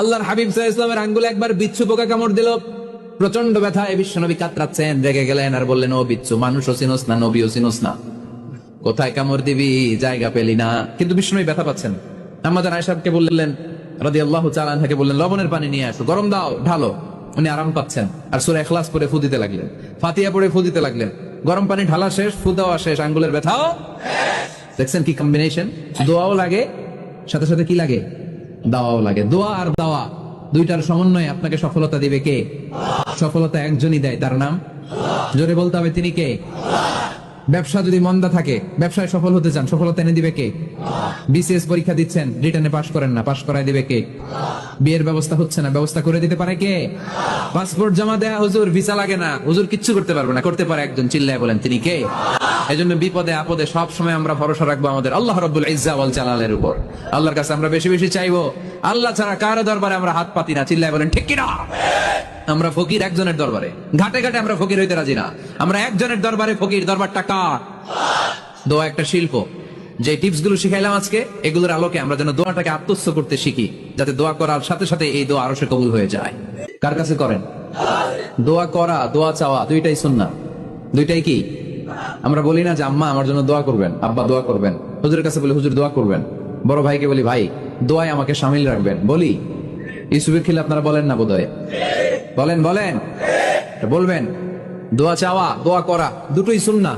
আল্লাহর হাবিব সাল্লাল্লাহু আলাইহি ওয়াসাল্লামের আঙ্গুলে একবার বিচ্ছু পোকা কামড় দিল, প্রচন্ড ব্যথায় বিশ্বনবী কাতরাচ্ছেন, রেগে গেলেন আর বললেন, ও বিচ্ছু, মানুষও চিনোস না, নবীও চিনোস না, কোথায় কামড় দিবি, জায়গা পেলি না। কিন্তু বিশ্বনবী ব্যথা পাচ্ছেন। আমাদের আয়েশাকে বললেন রাদিয়াল্লাহু তাআলা আনহাকে বললেন, লবণের পানি নিয়ে আসো, গরম দাও, ঢালো। উনি আরাম পাচ্ছেন আর সূরা ইখলাস পড়ে ফু দিতে লাগলেন, ফাতিহা পড়ে ফু দিতে লাগলেন। গরম পানি ঢালা শেষ, ফু দেওয়া শেষ, আঙ্গুলের ব্যথাও। দেখছেন কি কম্বিনেশন? দোয়াও লাগে, সাথে সাথে কি লাগে, দাওয়াও লাগে। দোয়া আর দাওয়া দুইটার সমন্বয়ে আপনাকে সফলতা দিবে কে? সফলতা একজনই দেয়, তার নাম জোরে বলতে হবে, তিনি কে? ব্যবসা যদি মন্দা থাকে, ব্যবসায় সফল হতে চান, সফলতা এনে দিবে কে? বিসিএস পরীক্ষা দিচ্ছেন, রিটেনে পাশ করেন না, পাশ করায় দিবে কে? বিয়ের ব্যবস্থা হচ্ছে না, ব্যবস্থা করে দিতে পারে কে? পাসপোর্ট জমা দেয়া, হুজুর ভিসা লাগে না, হুজুর কিচ্ছু করতে পারবে না, করতে পারে একজন, চিল্লায় বলেন তিনি কে? এজন্য বিপদে আপদে সব সময় আমরা ভরসা রাখবো আমাদের আল্লাহ রাব্বুল ইজ্জা ওয়াল জালালের উপর। আল্লাহর কাছে আমরা বেশি বেশি চাইবো। আল্লাহ ছাড়া কারো দরবারে আমরা হাত পাতি না, চিল্লায় বলেন ঠিক কিনা? আমরা ফকির একজনের দরবারে, ঘাটে ঘাটে আমরা ফকির হইতে রাজি না, আমরা একজনের দরবারে ফকির। দরবারটা কার? দোয়া একটা শিল্প। যে টিপস গুলো শিখাইলাম আজকে, এগুলোর আলোকে আমরা যেন দোয়াটাকে আত্মস্থ করতে শিখি, যাতে দোয়া করার সাথে সাথে এই দোয়া আরশে কবুল হয়ে যায়। কার কাছে করেন? দোয়া করা, দোয়া চাওয়া দুইটাই সুন্নাহ। দুইটাই কি? আমরা বলি না যে আম্মা আমার জন্য দোয়া করবেন, আব্বা দোয়া করবেন। হুজুরের কাছে বলি হুজুর দোয়া করবেন। বড় ভাইকে বলি ভাই দোয়ায় আমাকে শামিল রাখবেন। বলি ইউসুফের খিলে আপনারা বলেন না বোধহয়? বলেন বলেন, বলবেন। দোয়া চাওয়া, দোয়া করা দুটোই সুন্নাহ।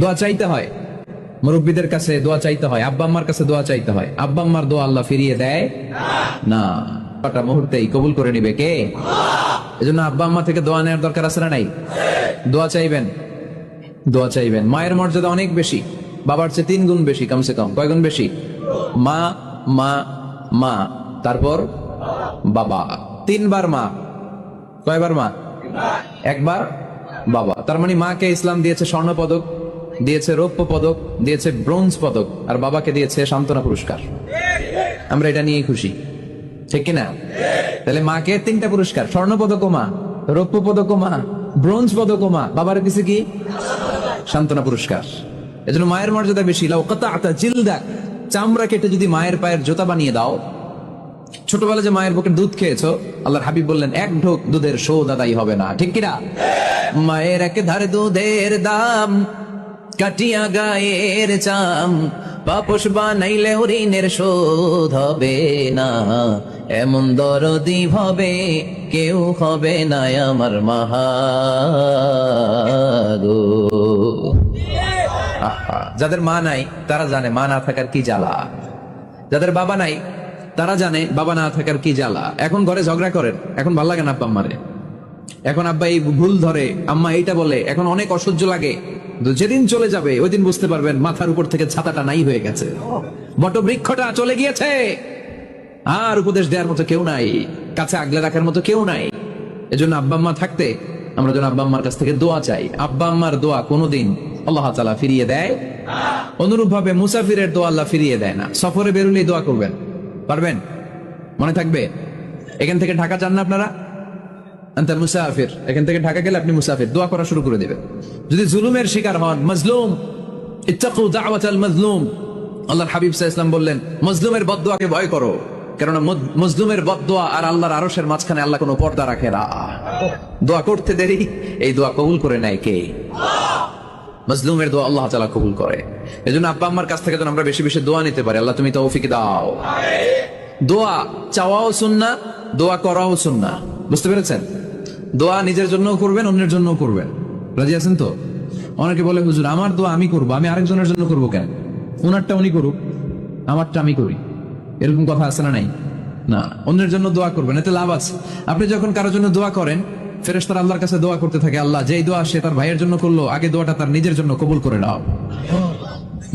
দোয়া চাইতে হয়, মুরব্বীদের কাছে দোয়া চাইতে হয়, আব্বা আম্মার কাছে দোয়া চাইতে হয়। আব্বা আম্মার দোয়া আল্লাহ ফিরিয়ে দেয় না, মুহূর্তেই কবুল করে নিবে কে? এজন্য আব্বা আম্মা থেকে দোয়া নেওয়ার দরকার আছে না নাই? দোয়া চাইবেন, দোয়া চাইবেন। মায়ের মর্যাদা অনেক বেশি, বাবার চেয়ে 3 গুণ বেশি, কমসে কম। কয় গুণ বেশি? মা মা মা, তারপর বাবা। 3 বার মা। কয়বার মা? একবার বাবা। তার মানে মাকে ইসলাম দিয়েছে স্বর্ণ পদক, দিয়েছে রৌপ্য পদক, দিয়েছে ব্রোঞ্জ পদক, আর বাবাকে দিয়েছে সান্ত্বনা পুরস্কার। আমরা এটা নিয়েই খুশি, ঠিক কিনা? তাহলে মাকে 3টা পুরস্কার, স্বর্ণ পদক মা, রৌপ্য পদক মা, ব্রোঞ্জ পদক মা, বাবার দিছে কি? সান্ত্বনা পুরস্কার। এজন্য মায়ের মর্যাদা বেশি। লাউ কাতাআতা জিলদাক, চামড়া কেটে যদি মায়ের পায়ের জুতা বানিয়ে দাও। ছোটবেলা যে মায়ের বুকের দুধ খেয়েছো, আল্লাহর হাবিব বললেন 1 ঢোক দুধের শোধ আদায় হবে না, ঠিক কিনা? মায়ের এক ধার দুধের দাম, কাটিয়া গায়ের চাম, পাপোশ বানাইলে ঋণের শোধ হবে না, এমন দরদি হবে কেউ হবে না আমার মাহাগো। যাদের মা নাই তারা জানে মা না থাকার কি জ্বালা, যাদের বাবা নাই তারা জানে বাবা না থাকার কি জ্বালা। এখন ঘরে ঝগড়া করেন, এখন ভাল লাগে না আব্বা আম্মারে, এখন আব্বা এই ভুল ধরে, আম্মা এইটা বলে, এখন অনেক অসহ্য লাগে। যেদিন চলে যাবে ওই দিন বুঝতে পারবেন মাথার উপর থেকে ছাতাটা নাই হয়ে গেছে, বটবৃক্ষটা চলে গিয়েছে, আর উপদেশ দেওয়ার মতো কেউ নাই, কাছে আগলে রাখার মতো কেউ নাই। এজন্য আব্বা আম্মা থাকতে আমরা যেন আব্বা আম্মার কাছ থেকে দোয়া চাই। আব্বা আম্মার দোয়া কোনোদিন আল্লাহ তাআলা ফিরিয়ে দেয়। অনুরূপ ভাবে মুসাফিরের দোয়া আল্লাহ ফিরিয়ে দেয় না। সফরে বেরোলেই দোয়া করবেন, পারবেন? মনে থাকবে? এখান থেকে ঢাকা যান না আপনারা? আনতা মুসাফির, এখান থেকে ঢাকা গেলে আপনি মুসাফির, দোয়া করা শুরু করে দিবেন। যদি জুলুমের শিকার হন, মাজলুম, ইত্তাকু দাওয়াতাল মাজলুম, আল্লাহর হাবিব সাল্লাল্লাহু আলাইহি ওয়াসাল্লাম বললেন মজলুমের বদদোয়াকে ভয় করো, কেননা মজলুমের বদদোয়া আর আল্লাহর আরশের মাঝখানে আল্লাহ কোনো পর্দা রাখে না। দোয়া করতে দেরি, এই দোয়া কবুল করে নেয় কে? মজলুমের দোয়া আল্লাহ তাআলা কবুল করে। এজন্য আব্বা আম্মার কাছ থেকে যেন আমরা বেশি বেশি দোয়া নিতে পারি। আল্লাহ তুমি তৌফিক দাও। দোয়া চাওয়াও সুন্নাহ, দোয়া করাও সুন্নাহ। বুঝতে পেরেছেন? দোয়া নিজের জন্যও করবেন, অন্যের জন্যও করবেন। রাজি আছেন তো? অনেকে বলে হুজুর আমার দোয়া আমি করবো, আমি আরেকজনের জন্য করবো কেন? ওনারটা উনি করুক, আমারটা আমি করি, এরকম কথা আছে না নাই? না, অন্যের জন্য দোয়া করবেন, এতে লাভ আছে। আপনি যখন কারোর জন্য দোয়া করেন, ফেরেশতারা আল্লাহর কাছে দোয়া করতে থাকে, আল্লাহ যেই দোয়া সে তার ভাইয়ের জন্য করলো, আগে দোয়াটা তার নিজের জন্য কবুল করে নাও।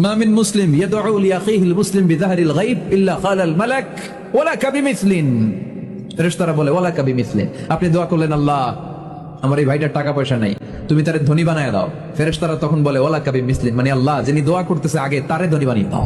মা মিন মুসলিম ইয়াদউ লিআখিহিল মুসলিম বিযাহরিল গায়ব ইল্লা ক্বালাল মালাক ওয়ালাকা বিমিসলিন। ফেরেশতারা বলে ওয়ালাকা বিমিসলিন, আপনি দোয়া করলেন আল্লাহ আমার এই ভাইটার টাকা পয়সা নাই, তুমি তারে ধনী বানায় দাও। ফেরেশতারা তখন বলে ওয়ালাকা বিমিসলিন, মানে আল্লাহ যিনি দোয়া করতেছে আগে তারে ধনী বানিয়ে দাও।